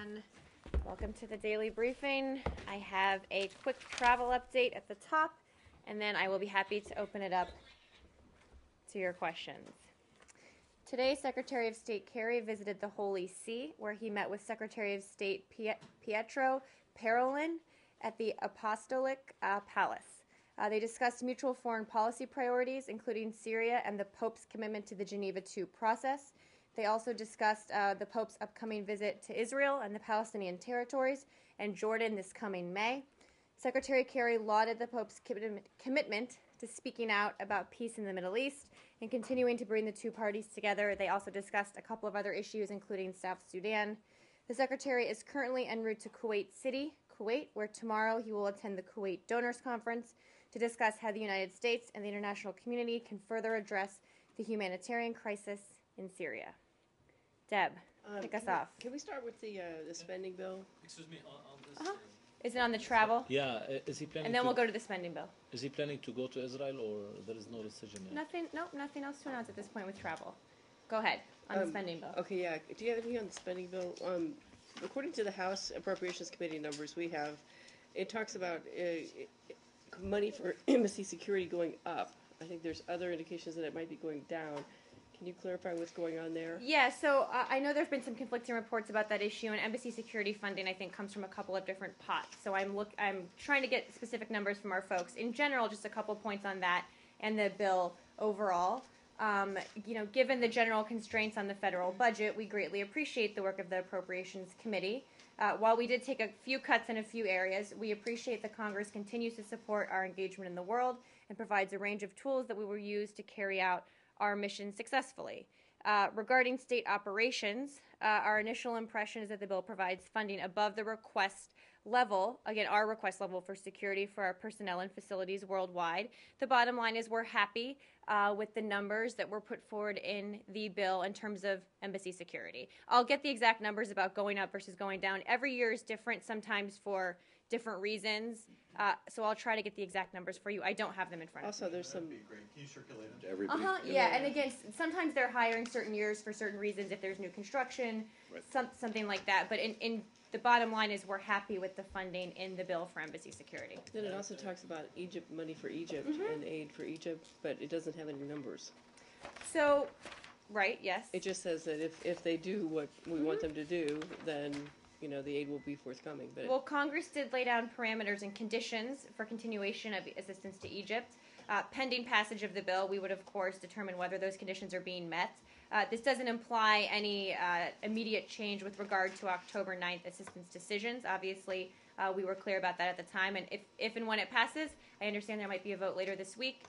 everyone. Welcome to the daily briefing. I have a quick travel update at the top, and then I will be happy to open it up to your questions. Today, Secretary of State Kerry visited the Holy See, where he met with Secretary of State Pietro Parolin at the Apostolic Palace. They discussed mutual foreign policy priorities, including Syria and the Pope's commitment to the Geneva II process. They also discussed the Pope's upcoming visit to Israel and the Palestinian territories and Jordan this coming May. Secretary Kerry lauded the Pope's commitment to speaking out about peace in the Middle East and continuing to bring the two parties together. They also discussed a couple of other issues, including South Sudan. The Secretary is currently en route to Kuwait City, Kuwait, where tomorrow he will attend the Kuwait Donors Conference to discuss how the United States and the international community can further address the humanitarian crisis in Syria. Deb, kick us off. Can we start with the spending bill? Excuse me, on this. Is it on the travel? Yeah, is he planning? And then we'll go to the spending bill. Is he planning to go to Israel, or there is no decision yet? Nothing else to announce at this point with travel. Go ahead on the spending bill. Okay, yeah. Do you have anything on the spending bill? According to the House Appropriations Committee numbers we have, it talks about money for embassy security going up. I think there's other indications that it might be going down. Can you clarify what's going on there? Yeah, so I know there's been some conflicting reports about that issue, and embassy security funding, I think, comes from a couple of different pots. So I'm trying to get specific numbers from our folks. In general, just a couple points on that and the bill overall. Given the general constraints on the federal budget, we greatly appreciate the work of the Appropriations Committee. While we did take a few cuts in a few areas, we appreciate that Congress continues to support our engagement in the world and provides a range of tools that we will use to carry out our mission successfully. Regarding state operations, our initial impression is that the bill provides funding above the request level, again, our request level for security for our personnel and facilities worldwide. The bottom line is we're happy with the numbers that were put forward in the bill in terms of embassy security. I'll get the exact numbers about going up versus going down. Every year is different, sometimes for different reasons. So I'll try to get the exact numbers for you. I don't have them in front of me. Also, there's some... That'd be great. Can you circulate them to everybody? Yeah, and again, sometimes they're higher in certain years for certain reasons, if there's new construction, something like that. But in the bottom line is we're happy with the funding in the bill for embassy security. Then it also talks about Egypt, money for Egypt and aid for Egypt, but it doesn't have any numbers. So, right, yes. It just says that if they do what we want them to do, then... the aid will be forthcoming. But well, Congress did lay down parameters and conditions for continuation of assistance to Egypt. Pending passage of the bill, we would, of course, determine whether those conditions are being met. This doesn't imply any immediate change with regard to October 9th assistance decisions. Obviously, we were clear about that at the time. And if and when it passes, I understand there might be a vote later this week.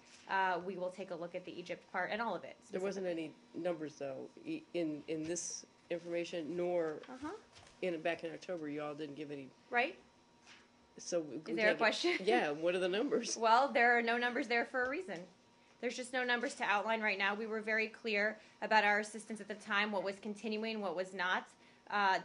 We will take a look at the Egypt part and all of it. There wasn't any numbers, though, in this information, nor... Back in October, you all didn't give any... Right. So is there a question? Yeah, what are the numbers? Well, there are no numbers there for a reason. There's just no numbers to outline right now. We were very clear about our assistance at the time, what was continuing, what was not.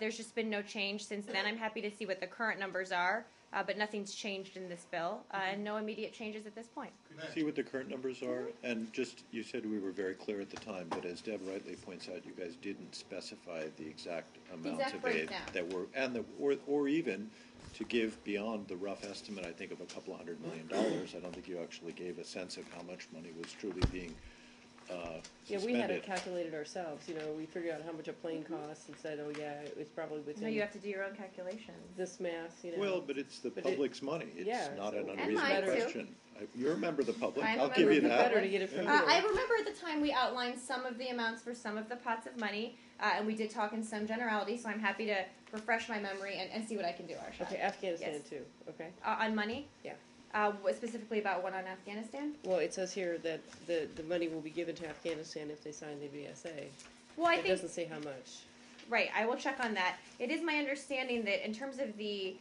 There's just been no change since then. I'm happy to see what the current numbers are, but nothing's changed in this bill, and no immediate changes at this point. See what the current numbers are, and just, you said we were very clear at the time, but as Deb rightly points out, you guys didn't specify the exact amounts of aid that were, or even to give beyond the rough estimate, I think, of $200 million. I don't think you actually gave a sense of how much money was truly being we had it calculated ourselves. We figured out how much a plane costs and said, it's probably within... No, you have to do your own calculations. This math, Well, but it's the public's money. It's not an and unreasonable question. You remember the public. I'll give you that. Better to get it from I remember at the time we outlined some of the amounts for some of the pots of money, and we did talk in some generality, so I'm happy to refresh my memory and see what I can do, Arsha. Okay, Afghanistan too, okay? On money? Yeah. Specifically about what on Afghanistan? Well, it says here that the money will be given to Afghanistan if they sign the VSA. Well, I think... It doesn't say how much. Right, I will check on that. It is my understanding that in terms of the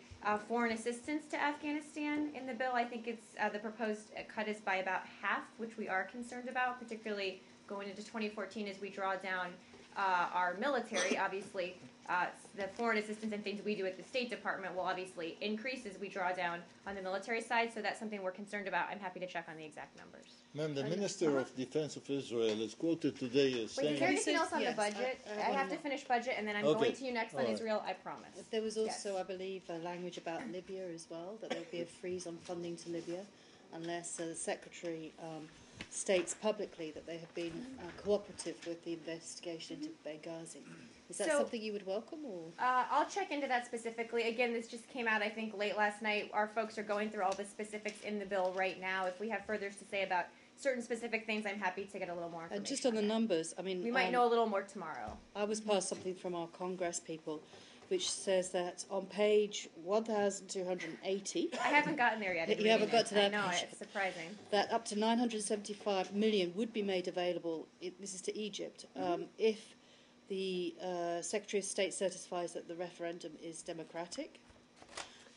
foreign assistance to Afghanistan in the bill, I think it's the proposed cut is by about half, which we are concerned about, particularly going into 2014 as we draw down our military. Obviously, the foreign assistance and things we do at the State Department will obviously increase as we draw down on the military side, so that's something we're concerned about. I'm happy to check on the exact numbers. Ma'am, the Minister of Defense of Israel is quoted today as Wait, is there saying... anything else on Yes, the budget? I I have have to one finish budget, and then I'm Okay. going to you next on All right. Israel, I promise. There was Yes. also, I believe, a language about Libya as well, that there would be a freeze on funding to Libya unless the Secretary states publicly that they have been cooperative with the investigation into Benghazi. Is that So- something you would welcome, or...? I'll check into that specifically. Again, this just came out, I think, late last night. Our folks are going through all the specifics in the bill right now. If we have further to say about certain specific things, I'm happy to get a little more information. And just on the that. numbers, I mean... We might know a little more tomorrow. I was passed something from our Congress people which says that on page 1,280... I haven't gotten there yet. in You haven't reading got to it. that I know, page. it's surprising. that up to 975 million would be made available, this is to Egypt, if the Secretary of State certifies that the referendum is democratic,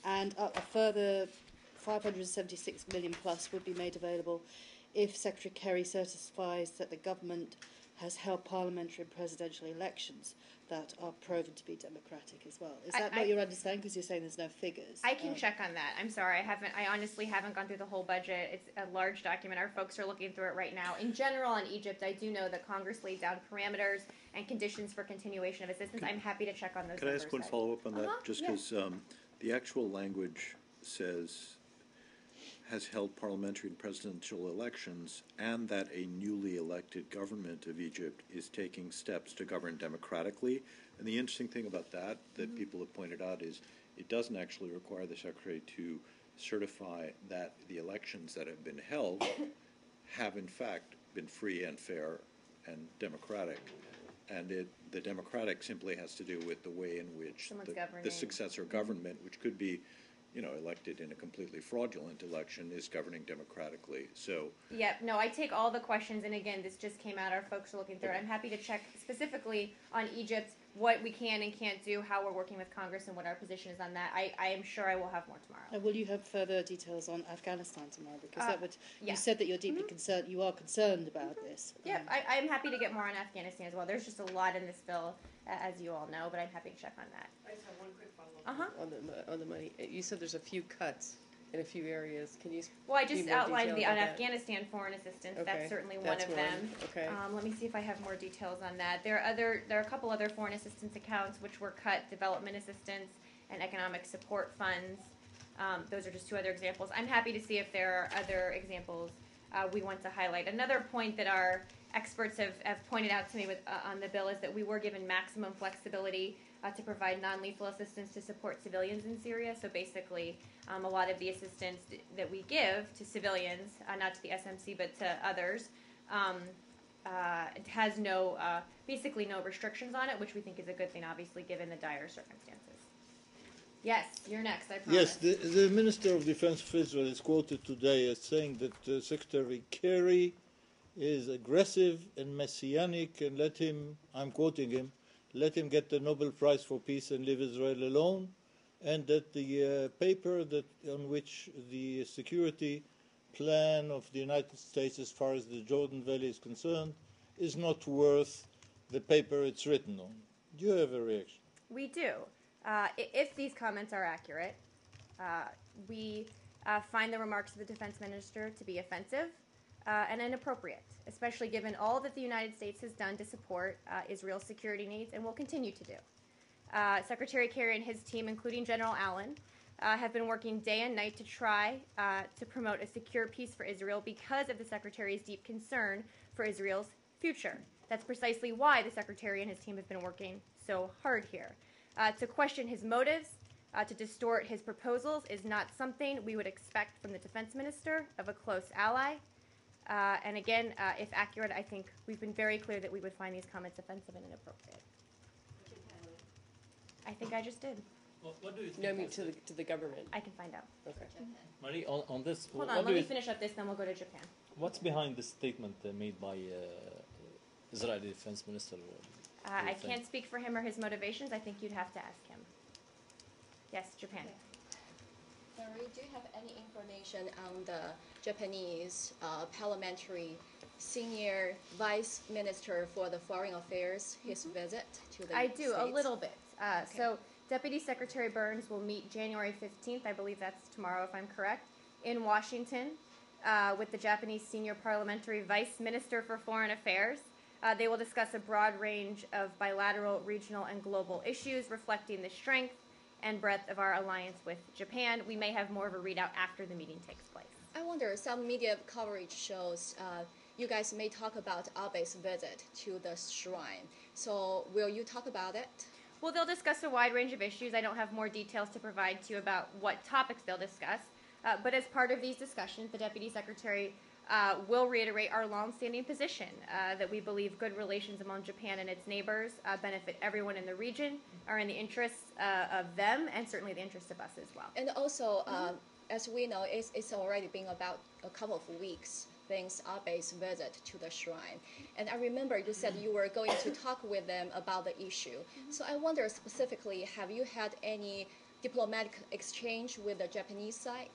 and a further 576 million plus would be made available if Secretary Kerry certifies that the government has held parliamentary and presidential elections that are proven to be democratic as well. Is that not your understanding? Because you're saying there's no figures. I can check on that. I'm sorry, I honestly haven't gone through the whole budget. It's a large document. Our folks are looking through it right now. In general, on Egypt, I do know that Congress laid down parameters and conditions for continuation of assistance. I'm happy to check on those. Can I ask one numbers. follow-up on that? Just yeah. because the actual language says has held parliamentary and presidential elections, and that a newly elected government of Egypt is taking steps to govern democratically. And the interesting thing about that people have pointed out is it doesn't actually require the Secretary to certify that the elections that have been held have in fact been free and fair and democratic. And the democratic simply has to do with the way in which Someone's the governing. successor government, which could be elected in a completely fraudulent election, is governing democratically. So, Yep, no, I take all the questions, and again, this just came out. Our folks are looking through it. I'm happy to check specifically on Egypt, what we can and can't do, how we're working with Congress, and what our position is on that. I am sure I will have more tomorrow. And will you have further details on Afghanistan tomorrow? Because that would, yeah. you said that you're deeply concerned, you are concerned about this. Yep, I am happy to get more on Afghanistan as well. There's just a lot in this bill, as you all know, but I'm happy to check on that. I just have one quick follow-up Uh-huh. on the money. You said there's a few cuts in a few areas. Can you? Well, I be just more outlined detailed the about on that? Afghanistan foreign assistance. Okay, That's certainly one that's of one. them. Okay. Let me see if I have more details on that. There are a couple other foreign assistance accounts which were cut: development assistance and economic support funds. Those are just two other examples. I'm happy to see if there are other examples we want to highlight. Another point that our experts have pointed out to me on the bill is that we were given maximum flexibility to provide non-lethal assistance to support civilians in Syria. So basically, a lot of the assistance that we give to civilians, not to the SMC but to others, it has basically no restrictions on it, which we think is a good thing, obviously, given the dire circumstances. Yes, you're next, I promise. Yes, the Minister of Defense of Israel is quoted today as saying that Secretary Kerry is aggressive and messianic, and let him, I'm quoting him, let him get the Nobel Prize for Peace and leave Israel alone, and that the paper on which the security plan of the United States as far as the Jordan Valley is concerned is not worth the paper it's written on. Do you have a reaction? We do. If these comments are accurate, we find the remarks of the defense minister to be offensive and inappropriate, especially given all that the United States has done to support Israel's security needs and will continue to do. Secretary Kerry and his team, including General Allen, have been working day and night to try to promote a secure peace for Israel because of the Secretary's deep concern for Israel's future. That's precisely why the Secretary and his team have been working so hard here. To question his motives, to distort his proposals is not something we would expect from the defense minister of a close ally. And again, if accurate, I think we've been very clear that we would find these comments offensive and inappropriate. I think I just did. What do you think? No, I mean to the government. I can find out. Okay. Marie, on this, Hold what on, do let me you- finish up this, then we'll go to Japan. what's behind the statement made by Israeli Defense Minister? I can't speak for him or his motivations. I think you'd have to ask him. Yes, Japan. Marie, do you have any information on the Japanese parliamentary senior vice minister for the foreign affairs, his visit to the I do, a States? little bit. So Deputy Secretary Burns will meet January 15th, I believe that's tomorrow if I'm correct, in Washington with the Japanese Senior Parliamentary Vice Minister for Foreign Affairs. They will discuss a broad range of bilateral, regional, and global issues reflecting the strength and breadth of our alliance with Japan. We may have more of a readout after the meeting takes place. I wonder, some media coverage shows you guys may talk about Abe's visit to the shrine. So will you talk about it? Well, they'll discuss a wide range of issues. I don't have more details to provide to you about what topics they'll discuss. But as part of these discussions, the Deputy Secretary will reiterate our longstanding position that we believe good relations among Japan and its neighbors benefit everyone in the region, are in the interests of them, and certainly the interests of us as well. And also, as we know, it's already been about a couple of weeks since Abe's visit to the shrine. And I remember you said you were going to talk with them about the issue. So I wonder specifically, have you had any diplomatic exchange with the Japanese side?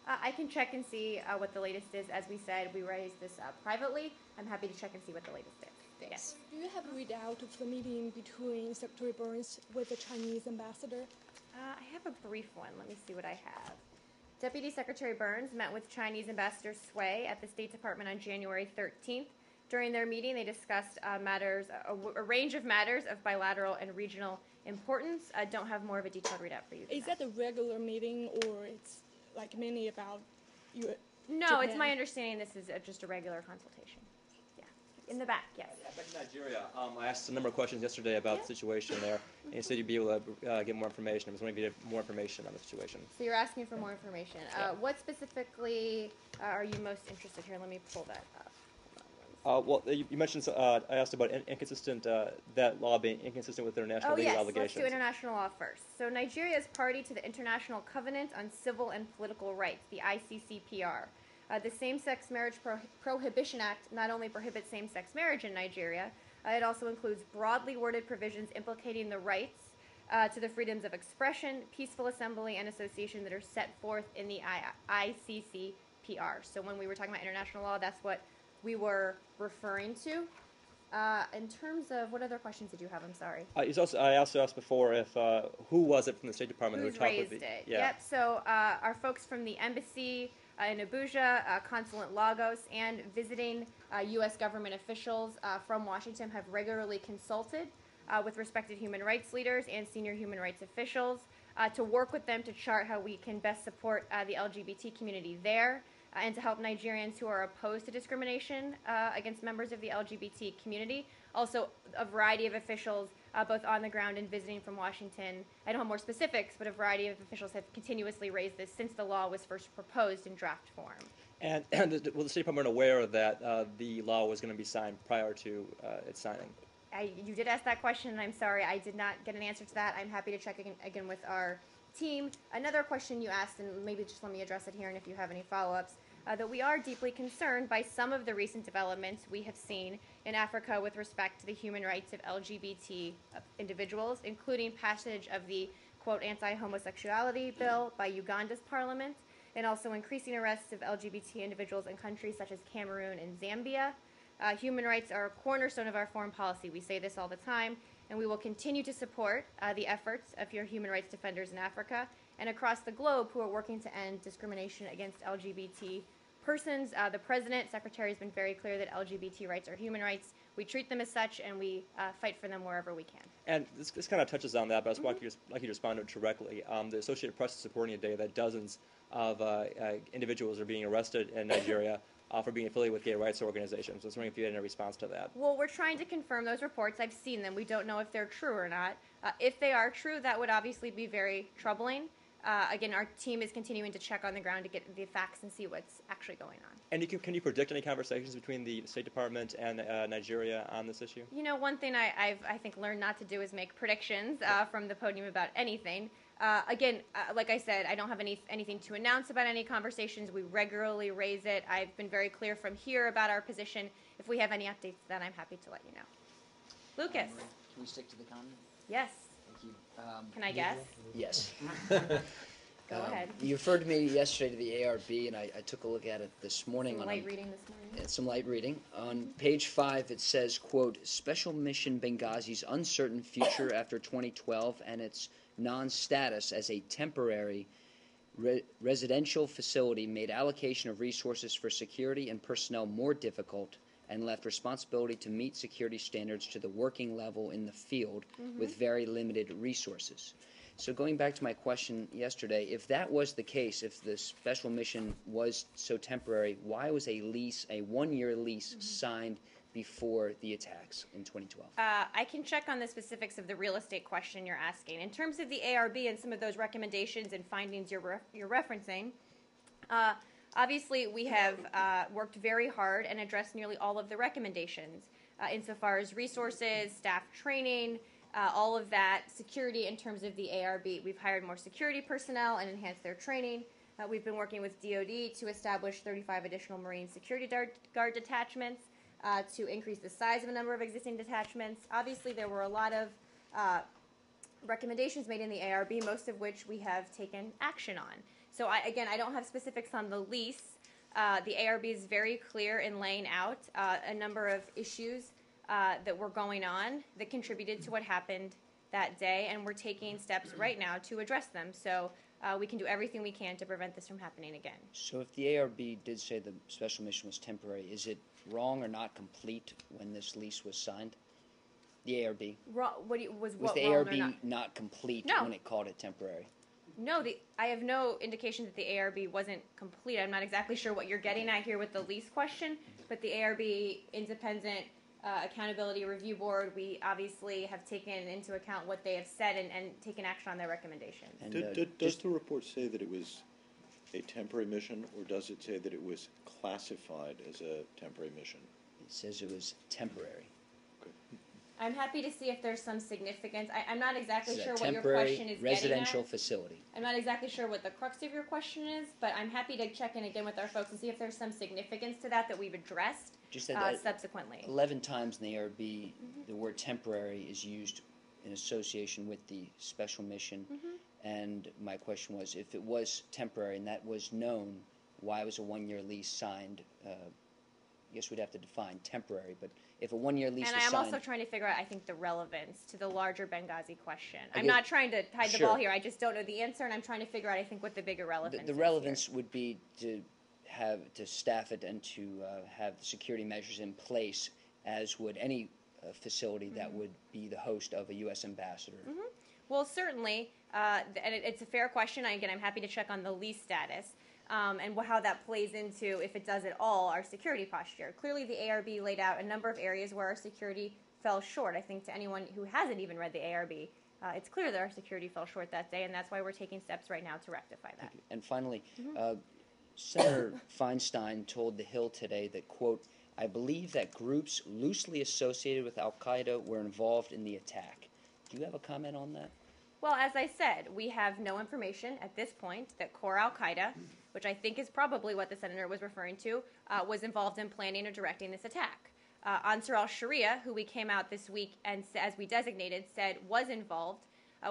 I can check and see what the latest is. As we said, we raised this privately. I'm happy to check and see what the latest is. Thanks. Yes. Do you have a readout of the meeting between Secretary Burns with the Chinese ambassador? I have a brief one. Let me see what I have. Deputy Secretary Burns met with Chinese Ambassador Sui at the State Department on January 13th. During their meeting, they discussed a range of matters of bilateral and regional importance. I don't have more of a detailed readout for you. Is that a regular meeting, or it's like mainly about you? No, Japan? It's my understanding this is just a regular consultation. Yeah. In the back, yes. Back in Nigeria, I asked a number of questions yesterday about the situation there, and you said you'd be able to get more information. I was wondering if you had more information on the situation. So you're asking for more information. What specifically are you most interested here? Let me pull that up. Well, you mentioned, I asked about that law being inconsistent with international legal obligations. Let's do international law first. So Nigeria is party to the International Covenant on Civil and Political Rights, the ICCPR. The Same-Sex Marriage Prohibition Act not only prohibits same-sex marriage in Nigeria, it also includes broadly worded provisions implicating the rights to the freedoms of expression, peaceful assembly, and association that are set forth in the ICCPR. So when we were talking about international law, that's what we were referring to. In terms of, what other questions did you have? I'm sorry. I also asked before if who was it from the State Department who's who talked raised with the, it? Yeah. Yep. So our folks from the embassy in Abuja, Consulate Lagos, and visiting U.S. government officials from Washington have regularly consulted with respected human rights leaders and senior human rights officials to work with them to chart how we can best support the LGBT community there. And to help Nigerians who are opposed to discrimination against members of the LGBT community. Also, a variety of officials, both on the ground and visiting from Washington. I don't have more specifics, but a variety of officials have continuously raised this since the law was first proposed in draft form. And was the State Department aware that the law was going to be signed prior to its signing? You did ask that question, and I'm sorry I did not get an answer to that. I'm happy to check again with our team. Another question you asked, and maybe just let me address it here, and if you have any follow-ups, that we are deeply concerned by some of the recent developments we have seen in Africa with respect to the human rights of LGBT individuals, including passage of the, quote, anti-homosexuality bill by Uganda's parliament, and also increasing arrests of LGBT individuals in countries such as Cameroon and Zambia. Human rights are a cornerstone of our foreign policy. We say this all the time, and we will continue to support the efforts of your human rights defenders in Africa and across the globe who are working to end discrimination against LGBT persons. The President, Secretary, has been very clear that LGBT rights are human rights. We treat them as such, and we fight for them wherever we can. And this kind of touches on that, but I just like you to respond to it directly. The Associated Press is supporting today that dozens of individuals are being arrested in Nigeria for being affiliated with gay rights organizations. I was wondering if you had any response to that. Well, we're trying to confirm those reports. I've seen them. We don't know if they're true or not. If they are true, that would obviously be very troubling. Again, our team is continuing to check on the ground to get the facts and see what's actually going on. And can you predict any conversations between the State Department and Nigeria on this issue? You know, one thing I think learned not to do is make predictions from the podium about anything. Again, like I said, I don't have anything to announce about any conversations. We regularly raise it. I've been very clear from here about our position. If we have any updates, then I'm happy to let you know. Lucas. Can we stick to the continent? Yes. Thank you. Can I guess? Yes. Go ahead. You referred to me yesterday to the ARB, and I took a look at it this morning. Some light reading this morning. Some light reading. On page 5, it says, quote, Special Mission Benghazi's uncertain future after 2012 and its non-status as a temporary residential facility made allocation of resources for security and personnel more difficult and left responsibility to meet security standards to the working level in the field with very limited resources. So going back to my question yesterday, if that was the case, if the special mission was so temporary, why was a one-year lease signed before the attacks in 2012? I can check on the specifics of the real estate question you're asking. In terms of the ARB and some of those recommendations and findings you're referencing, obviously we have worked very hard and addressed nearly all of the recommendations insofar as resources, staff training, all of that, security in terms of the ARB. We've hired more security personnel and enhanced their training. We've been working with DoD to establish 35 additional Marine security guard detachments to increase the size of a number of existing detachments. Obviously, there were a lot of recommendations made in the ARB, most of which we have taken action on. So, I don't have specifics on the lease. The ARB is very clear in laying out a number of issues that were going on that contributed to what happened that day, and we're taking steps right now to address them. So we can do everything we can to prevent this from happening again. So if the ARB did say the special mission was temporary, is it wrong or not complete when this lease was signed? The ARB? Was the ARB not complete when it called it temporary? No, I have no indication that the ARB wasn't complete. I'm not exactly sure what you're getting at here with the lease question, but the ARB Independent Accountability Review Board, we obviously have taken into account what they have said and taken action on their recommendations. Does the report say that it was a temporary mission, or does it say that it was classified as a temporary mission? It says it was temporary. Okay. I'm happy to see if there's some significance. I'm not exactly sure what your temporary question is residential getting at. facility. I'm not exactly sure what the crux of your question is, but I'm happy to check in again with our folks and see if there's some significance to that we've addressed subsequently. 11 times in the ARB, the word temporary is used in association with the special mission. And my question was, if it was temporary and that was known, why was a one-year lease signed? I guess we'd have to define temporary, but if a one-year lease was signed... And I'm also trying to figure out, I think, the relevance to the larger Benghazi question. I'm not trying to hide the ball here. I just don't know the answer, and I'm trying to figure out, I think, what the bigger relevance is. The relevance would be to staff it and to have the security measures in place, as would any facility that would be the host of a U.S. ambassador. Well, certainly, and it's a fair question. Again, I'm happy to check on the lease status and how that plays into, if it does at all, our security posture. Clearly, the ARB laid out a number of areas where our security fell short. I think to anyone who hasn't even read the ARB, it's clear that our security fell short that day, and that's why we're taking steps right now to rectify that. And finally, Senator Feinstein told The Hill today that, quote, I believe that groups loosely associated with al-Qaeda were involved in the attack. Do you have a comment on that? Well, as I said, we have no information at this point that core al-Qaeda, which I think is probably what the senator was referring to, was involved in planning or directing this attack. Ansar al-Sharia, who we came out this week and, as we designated, said was involved,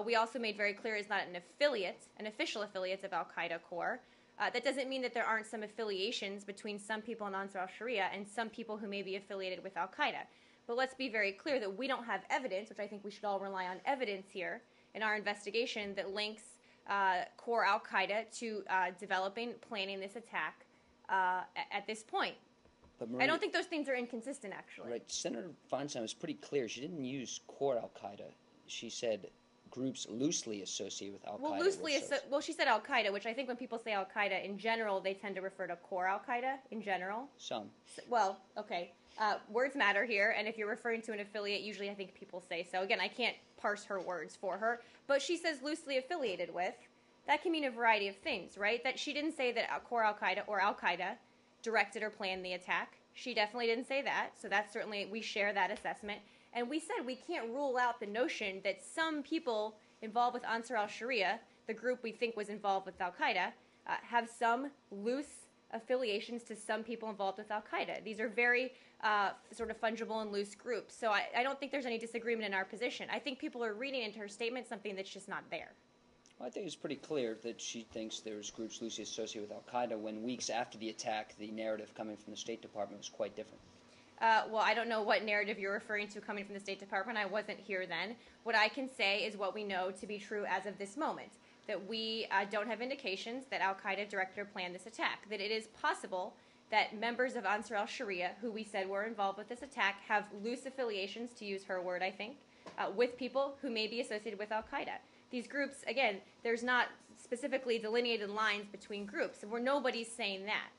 we also made very clear is not an official affiliate of al-Qaeda core. That doesn't mean that there aren't some affiliations between some people in Ansar al-Sharia and some people who may be affiliated with al-Qaeda. But let's be very clear that we don't have evidence, which I think we should all rely on evidence here in our investigation, that links core al-Qaeda to developing, planning this attack at this point. But Maria, I don't think those things are inconsistent, actually. Right. Senator Feinstein was pretty clear. She didn't use core al-Qaeda. She said groups loosely associated with al-Qaeda. Well, she said al-Qaeda, which I think when people say al-Qaeda in general, they tend to refer to core al-Qaeda in general. Some. Well, okay. Words matter here, and if you're referring to an affiliate, usually I think people say so. Again, I can't parse her words for her, but she says loosely affiliated with. That can mean a variety of things, right? That she didn't say that core al-Qaeda or al-Qaeda directed or planned the attack. She definitely didn't say that, so that's certainly, we share that assessment. And we said we can't rule out the notion that some people involved with Ansar al-Sharia, the group we think was involved with al-Qaeda, have some loose affiliations to some people involved with al-Qaeda. These are very sort of fungible and loose groups. So I don't think there's any disagreement in our position. I think people are reading into her statement something that's just not there. Well, I think it's pretty clear that she thinks there's groups loosely associated with al-Qaeda when weeks after the attack, the narrative coming from the State Department was quite different. Well, I don't know what narrative you're referring to coming from the State Department. I wasn't here then. What I can say is what we know to be true as of this moment, that we don't have indications that al-Qaeda directed or planned this attack, that it is possible that members of Ansar al-Sharia, who we said were involved with this attack, have loose affiliations, to use her word, I think, with people who may be associated with al-Qaeda. These groups, again, there's not specifically delineated lines between groups, and nobody's saying that.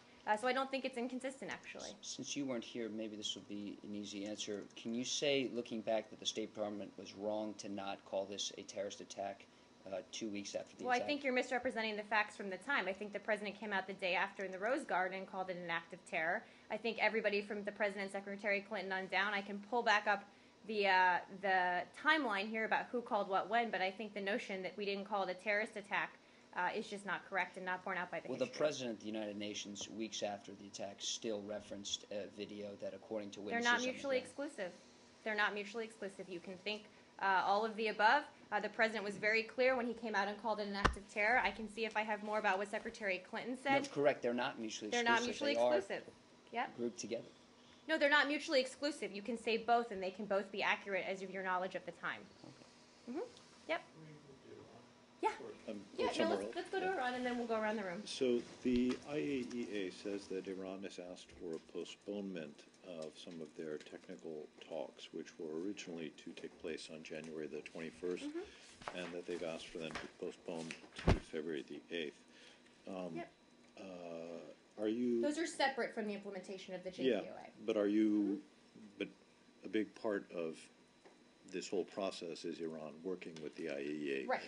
So I don't think it's inconsistent, actually. Since you weren't here, maybe this will be an easy answer. Can you say, looking back, that the State Department was wrong to not call this a terrorist attack 2 weeks after the attack? Well, I think you're misrepresenting the facts from the time. I think the president came out the day after in the Rose Garden and called it an act of terror. I think everybody from the president, Secretary Clinton on down, I can pull back up the timeline here about who called what when, but I think the notion that we didn't call it a terrorist attack is just not correct and not borne out by the history. The President of the United Nations, weeks after the attack, still referenced a video that, according to witnesses... They're not mutually exclusive. They're not mutually exclusive. You can think all of the above. The President was very clear when he came out and called it an act of terror. I can see if I have more about what Secretary Clinton said. No, correct. They're not mutually exclusive. They're not mutually exclusive. Yep. Grouped together. No, they're not mutually exclusive. You can say both, and they can both be accurate as of your knowledge of the time. Okay. Yep. Yeah. Let's go to Iran, and then we'll go around the room. So the IAEA says that Iran has asked for a postponement of some of their technical talks, which were originally to take place on January the 21st, and that they've asked for them to postpone to February the 8th. Yep. Are you... Those are separate from the implementation of the JPOA. Yeah, but are you... But a big part of this whole process is Iran working with the IAEA. Right.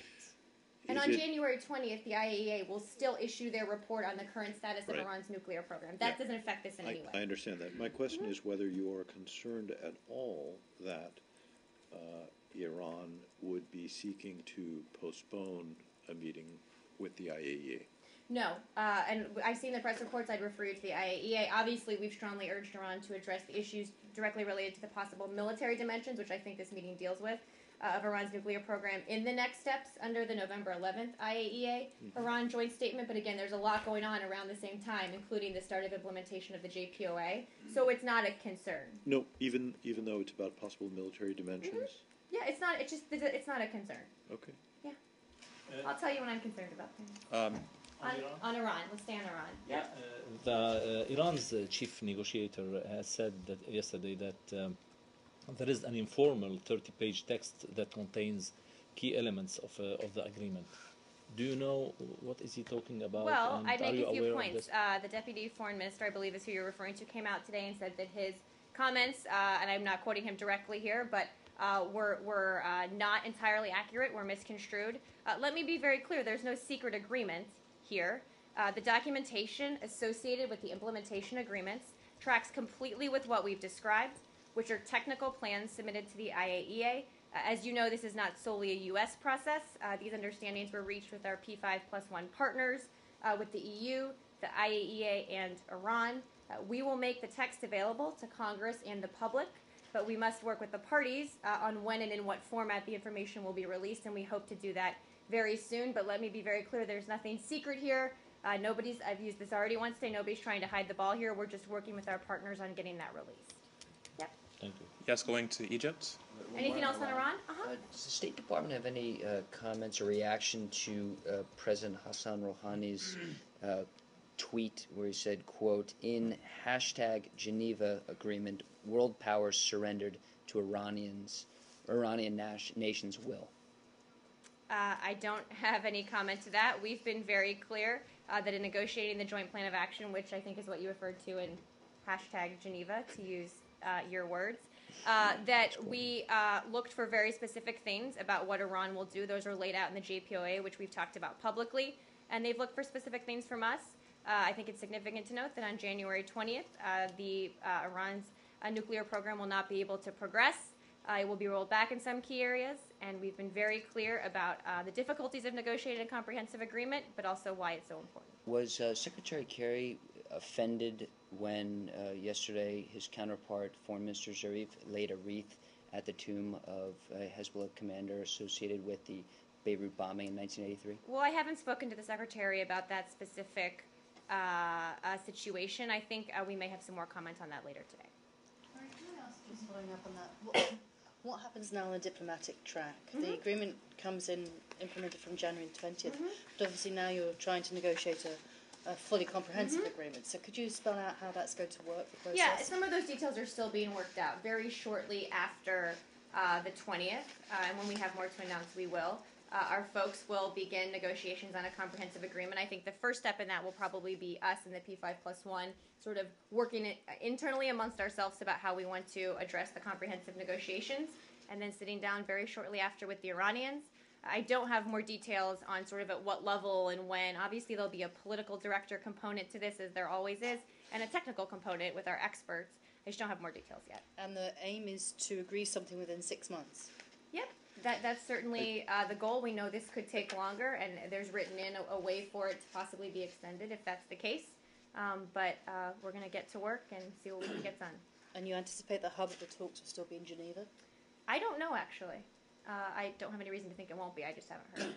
And on January 20th, the IAEA will still issue their report on the current status of Iran's nuclear program. That doesn't affect this in any way. I understand that. My question is whether you are concerned at all that Iran would be seeking to postpone a meeting with the IAEA. No. And I've seen the press reports. I'd refer you to the IAEA. Obviously, we've strongly urged Iran to address the issues directly related to the possible military dimensions, which I think this meeting deals with, of Iran's nuclear program in the next steps under the November 11th IAEA Iran joint statement. But again, there's a lot going on around the same time, including the start of implementation of the JPOA. So it's not a concern. No, even though it's about possible military dimensions? Yeah, it's not. It's not a concern. Okay. Yeah. I'll tell you when I'm concerned about things. On Iran. Let's stay on Iran. Yeah. Iran's chief negotiator has said that yesterday that there is an informal 30-page text that contains key elements of the agreement. Do you know what is he talking about? Well, I'd make a few points. The Deputy Foreign Minister, I believe is who you're referring to, came out today and said that his comments, and I'm not quoting him directly here, but were not entirely accurate, were misconstrued. Let me be very clear. There's no secret agreement here. The documentation associated with the implementation agreements tracks completely with what we've described, which are technical plans submitted to the IAEA. As you know, this is not solely a U.S. process. These understandings were reached with our P5+1 partners, with the EU, the IAEA, and Iran. We will make the text available to Congress and the public, but we must work with the parties on when and in what format the information will be released, and we hope to do that very soon. But let me be very clear, there's nothing secret here. I've used this already once today, nobody's trying to hide the ball here. We're just working with our partners on getting that released. Yep. Thank you. Yes, going to Egypt. Anything else on Iran? Does the State Department have any comments or reaction to President Hassan Rouhani's tweet where he said, quote, in #Geneva agreement, world powers surrendered to Iranian nation's will? I don't have any comment to that. We've been very clear that in negotiating the joint plan of action, which I think is what you referred to in #Geneva, to use your words, that we looked for very specific things about what Iran will do. Those are laid out in the JPOA, which we've talked about publicly, and they've looked for specific things from us. I think it's significant to note that on January 20th, Iran's nuclear program will not be able to progress. It will be rolled back in some key areas, and we've been very clear about the difficulties of negotiating a comprehensive agreement, but also why it's so important. Was Secretary Kerry offended when yesterday his counterpart, Foreign Minister Zarif, laid a wreath at the tomb of a Hezbollah commander associated with the Beirut bombing in 1983? Well, I haven't spoken to the Secretary about that specific situation. I think we may have some more comments on that later today. All right, can I ask, just following up on that, what happens now on the diplomatic track? The agreement comes in, implemented from January 20th, but obviously now you're trying to negotiate a fully comprehensive agreement. So could you spell out how that's going to work, the process? Yeah, some of those details are still being worked out. Very shortly after the 20th, and when we have more to announce, we will. Our folks will begin negotiations on a comprehensive agreement. I think the first step in that will probably be us and the P5+1 sort of working internally amongst ourselves about how we want to address the comprehensive negotiations, and then sitting down very shortly after with the Iranians. I don't have more details on sort of at what level and when. Obviously, there'll be a political director component to this, as there always is, and a technical component with our experts. I just don't have more details yet. And the aim is to agree something within 6 months? Yep. That's certainly the goal. We know this could take longer, and there's written in a way for it to possibly be extended if that's the case. But we're going to get to work and see what we can get done. And you anticipate the hub of the talks will still be in Geneva? I don't know, actually. I don't have any reason to think it won't be. I just haven't heard.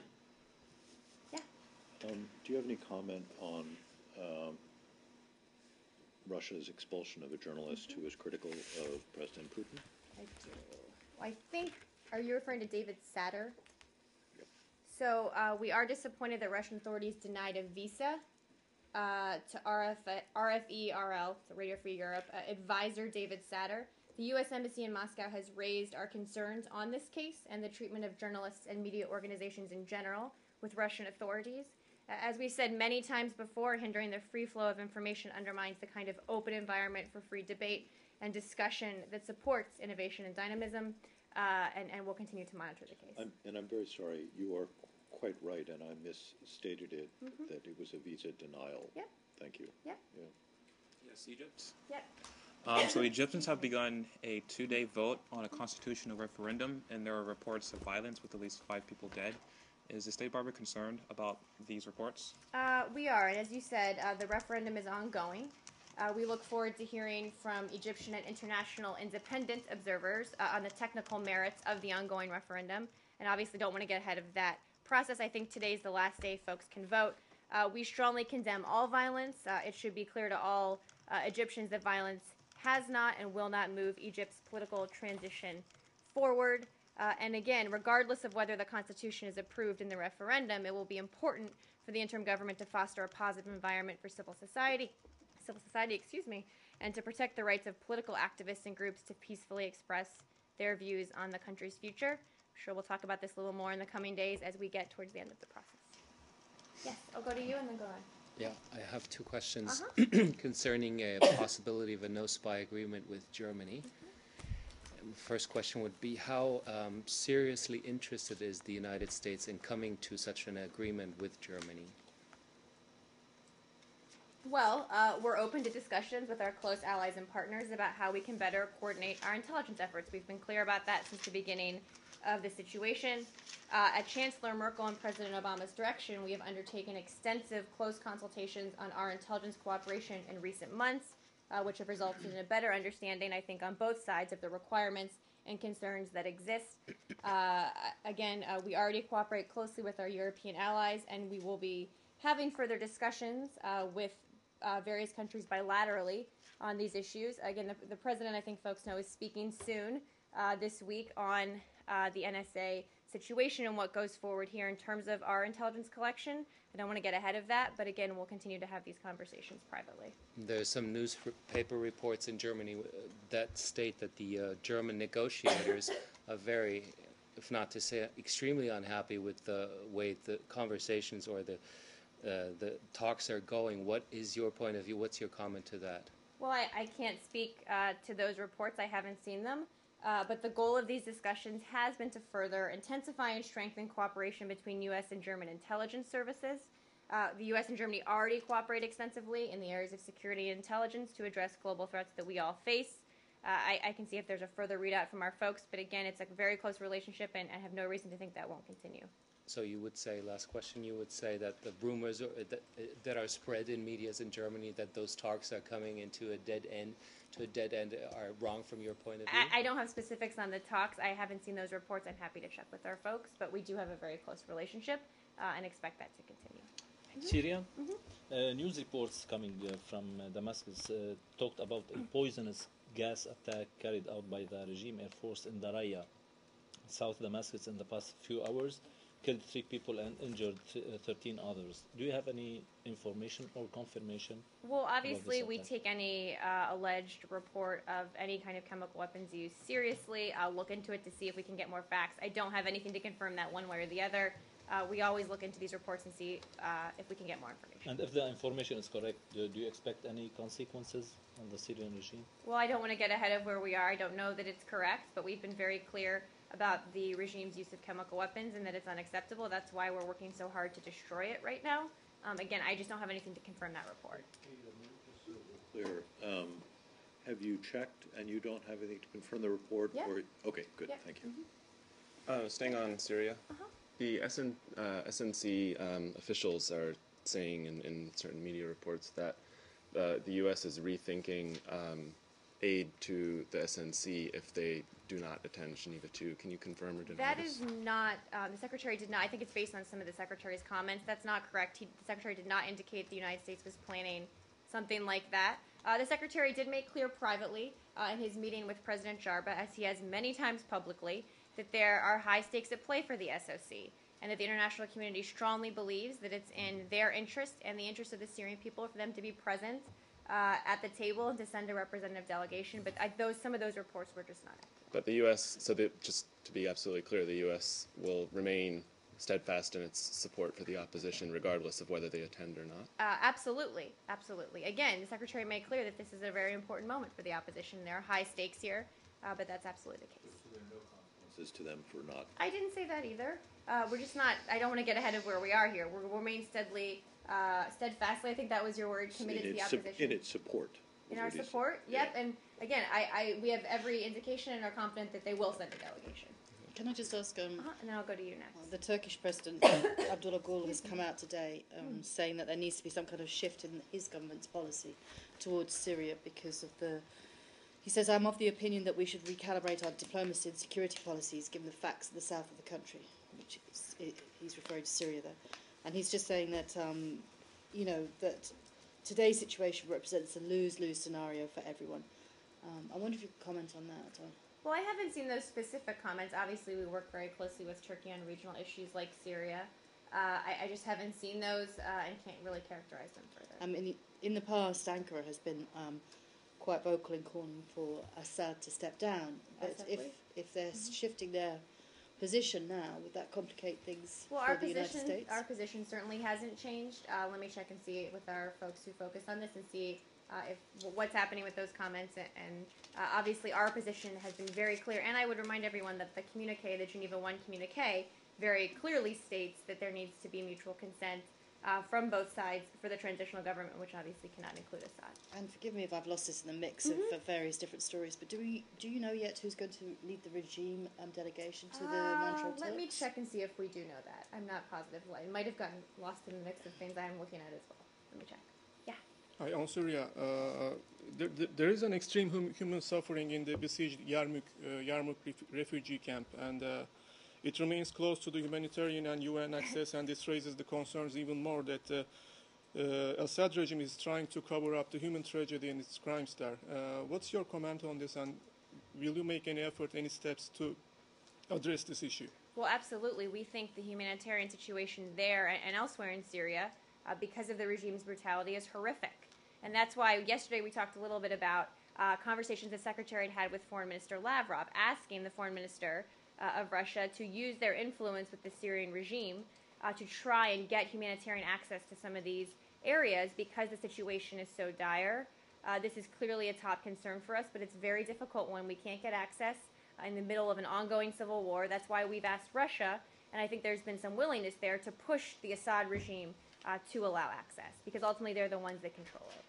Yeah. Do you have any comment on Russia's expulsion of a journalist who was critical of President Putin? I do. I think, are you referring to David Satter? Yep. So we are disappointed that Russian authorities denied a visa to RFE-RL, so Radio Free Europe, advisor David Satter. The U.S. Embassy in Moscow has raised our concerns on this case and the treatment of journalists and media organizations in general with Russian authorities. As we've said many times before, hindering the free flow of information undermines the kind of open environment for free debate and discussion that supports innovation and dynamism, and we'll continue to monitor the case. I'm very sorry. You are quite right, and I misstated it, that it was a visa denial. Yep. Thank you. Yep. Yeah. Yes, Egypt. Yep. So Egyptians have begun a 2-day vote on a constitutional referendum, and there are reports of violence with at least 5 people dead. Is the State Department concerned about these reports? We are, and as you said, the referendum is ongoing. We look forward to hearing from Egyptian and international independent observers on the technical merits of the ongoing referendum, and obviously don't want to get ahead of that process. I think today's the last day folks can vote. We strongly condemn all violence. It should be clear to all Egyptians that violence has not and will not move Egypt's political transition forward. And again, regardless of whether the Constitution is approved in the referendum, it will be important for the interim government to foster a positive environment for civil society, and to protect the rights of political activists and groups to peacefully express their views on the country's future. I'm sure we'll talk about this a little more in the coming days as we get towards the end of the process. Yes, I'll go to you and then go on. Yeah, I have 2 questions concerning a possibility of a no-spy agreement with Germany. First question would be, how seriously interested is the United States in coming to such an agreement with Germany? Well, we're open to discussions with our close allies and partners about how we can better coordinate our intelligence efforts. We've been clear about that since the beginning of the situation. At Chancellor Merkel and President Obama's direction, we have undertaken extensive close consultations on our intelligence cooperation in recent months, which have resulted in a better understanding, I think, on both sides of the requirements and concerns that exist. Again, we already cooperate closely with our European allies, and we will be having further discussions with various countries bilaterally on these issues. Again, the President, I think folks know, is speaking soon this week on the NSA situation and what goes forward here in terms of our intelligence collection. I don't want to get ahead of that, but again, we'll continue to have these conversations privately. There's some newspaper reports in Germany that state that the German negotiators are very, if not to say extremely unhappy with the way the conversations or the talks are going. What is your point of view? What's your comment to that? Well, I can't speak to those reports. I haven't seen them. But the goal of these discussions has been to further intensify and strengthen cooperation between U.S. and German intelligence services. The U.S. and Germany already cooperate extensively in the areas of security and intelligence to address global threats that we all face. I can see if there's a further readout from our folks, but again, it's a very close relationship, and I have no reason to think that won't continue. So you would say, last question, you would say that the rumors that are spread in medias in Germany that those talks are coming into a dead end, are wrong from your point of view? I don't have specifics on the talks. I haven't seen those reports. I'm happy to check with our folks, but we do have a very close relationship and expect that to continue. Syria, news reports coming from Damascus talked about a poisonous gas attack carried out by the regime air force in Daraya, South Damascus, in the past few hours, killed 3 people and injured 13 others. Do you have any information or confirmation? Well, obviously, we take any alleged report of any kind of chemical weapons use seriously. I'll look into it to see if we can get more facts. I don't have anything to confirm that one way or the other. We always look into these reports and see if we can get more information. And if the information is correct, do you expect any consequences on the Syrian regime? Well, I don't want to get ahead of where we are. I don't know that it's correct, but we've been very clear about the regime's use of chemical weapons and that it's unacceptable. That's why we're working so hard to destroy it right now. Again, I just don't have anything to confirm that report. Clear. Have you checked and you don't have anything to confirm the report? Yeah. Okay, good. Yeah. Thank you. Staying on Syria, the SNC officials are saying in certain media reports that the U.S. is rethinking aid to the SNC if they do not attend Geneva II. Can you confirm or deny That this? is not, the Secretary did not, I think it's based on some of the Secretary's comments. That's not correct. The Secretary did not indicate the United States was planning something like that. The Secretary did make clear privately in his meeting with President Jarba, as he has many times publicly, that there are high stakes at play for the SOC, and that the international community strongly believes that it's in their interest and the interest of the Syrian people for them to be present at the table and to send a representative delegation. But some of those reports were just not accurate. But the U.S., just to be absolutely clear, the U.S. will remain steadfast in its support for the opposition, regardless of whether they attend or not? Absolutely, absolutely. Again, the Secretary made clear that this is a very important moment for the opposition. There are high stakes here, but that's absolutely the case. So there are no consequences to them for not. I didn't say that either. We're just not, I don't want to get ahead of where we are here. We'll remain steadfastly, I think that was your word, committed to the opposition. In its support. In our support, yep. Yeah. And again, we have every indication and are confident that they will send a delegation. Can I just ask? And then I'll go to you next. The Turkish President Abdullah Gül has come out today saying that there needs to be some kind of shift in his government's policy towards Syria because of the. He says, "I'm of the opinion that we should recalibrate our diplomacy and security policies given the facts of the south of the country," which is, he's referring to Syria there, and he's just saying that that today's situation represents a lose-lose scenario for everyone. I wonder if you could comment on that. Well, I haven't seen those specific comments. Obviously, we work very closely with Turkey on regional issues like Syria. I just haven't seen those and can't really characterize them further. In the past, Ankara has been quite vocal in calling for Assad to step down. But if they're shifting their position now, would that complicate things for the United States? Our position certainly hasn't changed. Let me check and see with our folks who focus on this and see what's happening with those comments. And obviously our position has been very clear. And I would remind everyone that the communique, the Geneva I communique, very clearly states that there needs to be mutual consent from both sides for the transitional government, which obviously cannot include Assad. And forgive me if I've lost this in the mix of various different stories, but do you know yet who's going to lead the regime delegation to the Montreal Talks? Let me check and see if we do know that. I'm not positive. It might have gotten lost in the mix of things I'm looking at as well. Let me check. Yeah. Hi, on Syria, there is an extreme human suffering in the besieged Yarmouk refugee camp, and it remains closed to the humanitarian and UN access, and this raises the concerns even more that Assad regime is trying to cover up the human tragedy and its crimes there. What's your comment on this, and will you make any effort, any steps to address this issue? Well, absolutely. We think the humanitarian situation there and elsewhere in Syria, because of the regime's brutality, is horrific. And that's why yesterday we talked a little bit about conversations the Secretary had with Foreign Minister Lavrov, asking the Foreign Minister of Russia to use their influence with the Syrian regime to try and get humanitarian access to some of these areas because the situation is so dire. This is clearly a top concern for us, but it's very difficult when we can't get access in the middle of an ongoing civil war. That's why we've asked Russia, and I think there's been some willingness there to push the Assad regime to allow access, because ultimately they're the ones that control it.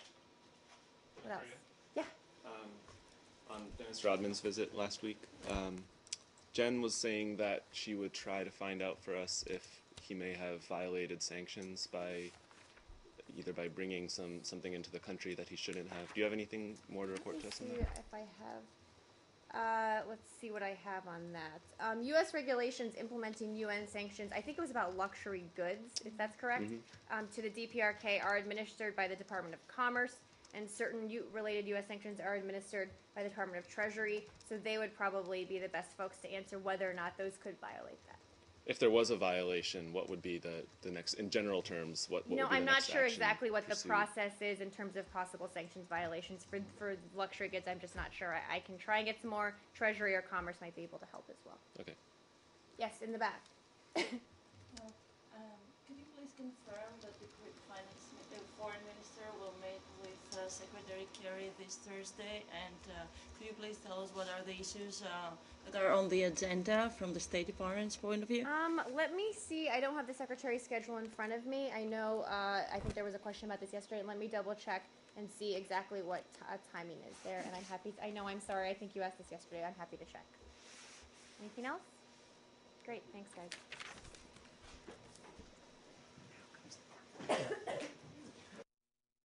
What else? Yeah. On Dennis Rodman's visit last week, Jen was saying that she would try to find out for us if he may have violated sanctions by either by bringing something into the country that he shouldn't have. Do you have anything more to report to us on that? If I have, let's see what I have on that. U.S. regulations implementing UN sanctions, I think it was about luxury goods, if that's correct, to the DPRK are administered by the Department of Commerce, and certain related U.S. sanctions are administered by the Department of Treasury, so they would probably be the best folks to answer whether or not those could violate that. If there was a violation, what would be the next, in general terms, what would be the I'm not next sure action exactly what pursued? the process is in terms of possible sanctions violations. For luxury goods, I'm just not sure. I can try and get some more. Treasury or Commerce might be able to help as well. Okay. Yes, in the back. Could you please confirm that the Foreign Minister will meet with Secretary Kerry this Thursday? And could you please tell us what are the issues that are on the agenda from the State Department's point of view? Let me see. I don't have the Secretary's schedule in front of me. I know, I think there was a question about this yesterday. Let me double check and see exactly what timing is there. And I'm happy, I'm sorry, I think you asked this yesterday. I'm happy to check. Anything else? Great, thanks guys.